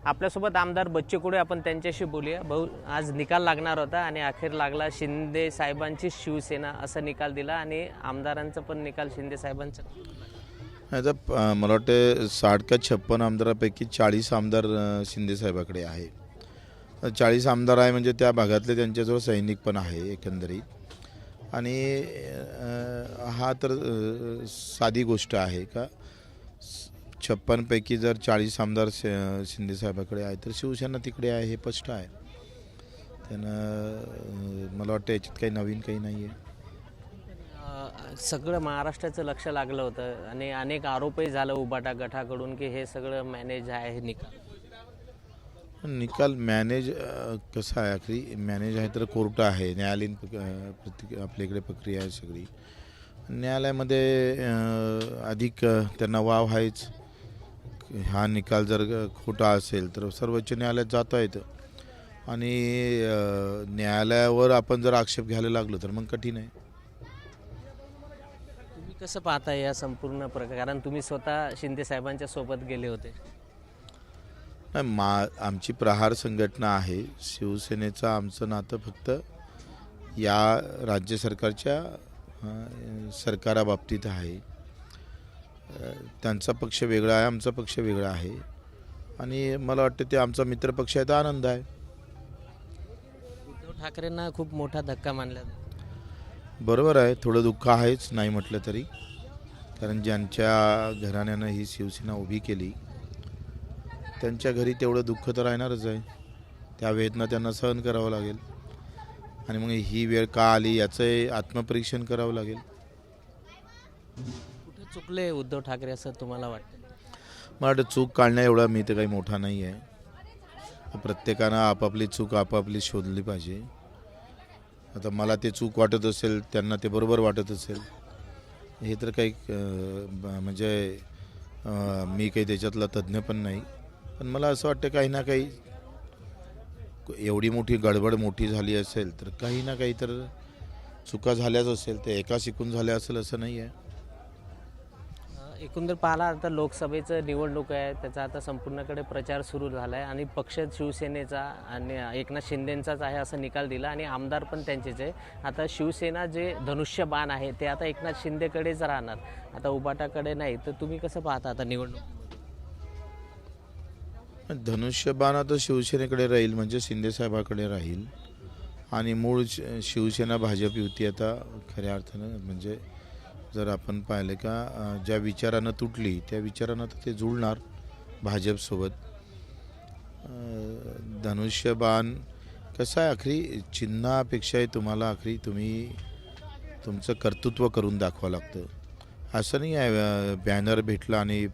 आपल्यासोबत आमदार बच्चू कडू, आपण त्यांच्याशी बोलूया। भाऊ, आज निकाल लागणार होता आणि अखेर लागला। शिंदे साहेबांची शिवसेना असा निकाल दिला आणि आमदारांचा पण निकाल शिंदे साहेबांचा। आता मला वाटतं 60 का 56 आमदारापैकी 40 आमदार शिंदे साहेबाकडे आहे। 40 आमदार आहे म्हणजे त्या भागातले त्यांच्याजवळ सैनिक पण आहे एकंदरीत। आणि हा तर साधी गोष्ट आहे का 56 पैकी जर 40 आमदार शिंदे साहेबाकडे आहे तर शिवसेना तिकडे आहे, हे स्पष्ट आहे। त्यानं मला वाटतं याच्यात काही नवीन काही नाही आहे। सगळं महाराष्ट्राचं लक्ष लागलं होतं आणि अनेक आरोपही झालं उबाटा गटाकडून की हे सगळं मॅनेज आहे। निकाल मॅनेज कसं आहे, आखरी मॅनेज आहे तर कोर्ट आहे, न्यायालयीन आपल्याकडे प्रक्रिया आहे सगळी। न्यायालयामध्ये अधिक त्यांना वाव आहेच। हा निकाल जर खोटा असेल तर सर्वोच्च न्यायालयात जाता येतं आणि न्यायालयावर आपण जर आक्षेप घ्यायला लागलो तर मग कठीण आहे। तुम्ही कसं पाहता या संपूर्ण कारण तुम्ही स्वतः शिंदे साहेबांच्या सोबत गेले होते। आमची प्रहार संघटना आहे, शिवसेनेचं आमचं नातं फक्त या राज्य सरकारच्या सरकाराबाबतीत आहे। त्यांचा पक्ष वेगळा आहे, आमचा पक्ष वेगळा आहे आणि मला वाटतं ते आमचा मित्रपक्ष आहे तर आनंद आहे। उद्धव ठाकरेंना खूप मोठा धक्का मानला। बरोबर आहे, थोडं दुःख आहेच नाही म्हटलं तरी, कारण ज्यांच्या घराण्यानं ही शिवसेना उभी केली त्यांच्या घरी तेवढं दुःख तर राहणारच आहे। त्या वेदना त्यांना सहन करावं लागेल आणि मग ही वेळ का आली याचं आत्मपरीक्षण करावं लागेल। कुठे चुकले उद्धव ठाकरे असं तुम्हाला वाटतं? मला वाटतं चूक काढण्या एवढा मी तर काही मोठा नाही आहे। प्रत्येकानं आपापली चूक आपापली शोधली पाहिजे। आता मला ते चूक वाटत असेल, त्यांना ते बरोबर वाटत असेल, हे तर काही म्हणजे मी काही त्याच्यातला तज्ज्ञ पण नाही। पण मला असं वाटतं काही ना काही एवढी मोठी गडबड मोठी झाली असेल तर काही ना काही तर चुका झाल्याच असेल, ते एका शिकून झाल्या असेल असं नाही आहे। एकंदर पाहिला आता लोकसभेचं निवडणूक आहे, त्याचा आता संपूर्णकडे प्रचार सुरू झाला आहे आणि पक्ष शिवसेनेचा आणि एकनाथ शिंदेंचाच आहे असं निकाल दिला आणि आमदार पण त्यांचेच आहे। आता शिवसेना जे धनुष्यबाण आहे ते आता एकनाथ शिंदेकडेच राहणार, आता उबाटाकडे नाही। तर तुम्ही कसं पाहता आता निवडणूक? धनुष्यबाण आता शिवसेनेकडे राहील म्हणजे शिंदे साहेबाकडे राहील आणि मूळ शिवसेना भाजप युती आता खऱ्या अर्थानं म्हणजे जर आपण पाहिलं का ज्या विचारानं तुटली त्या विचारानं तर ते जुळणार भाजपसोबत। धनुष्यबाण कसं आहे, आखरी चिन्हापेक्षाही तुम्हाला आखरी तुम्ही तुमचं कर्तृत्व करून दाखवावं लागतं। असं नाही आहे बॅनर भेटला आणि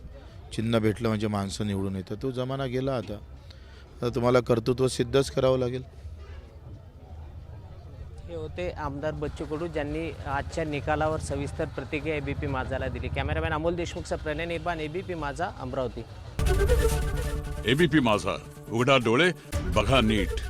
चिन्ह भेटलं म्हणजे माणसं निवडून येतं, तो जमाना गेला। आता तुम्हाला कर्तृत्व सिद्धच करावं लागेल। हे होते आमदार बच्चू कडू, ज्यांनी आजच्या निकालावर सविस्तर प्रतिक्रिया एबीपी माझाला दिली। कॅमेरामॅन अमोल देशमुखचा प्रणय निर्बाण, एबीपी माझा, अमरावती। एबीपी माझा, उघडा डोळे बघा नीट।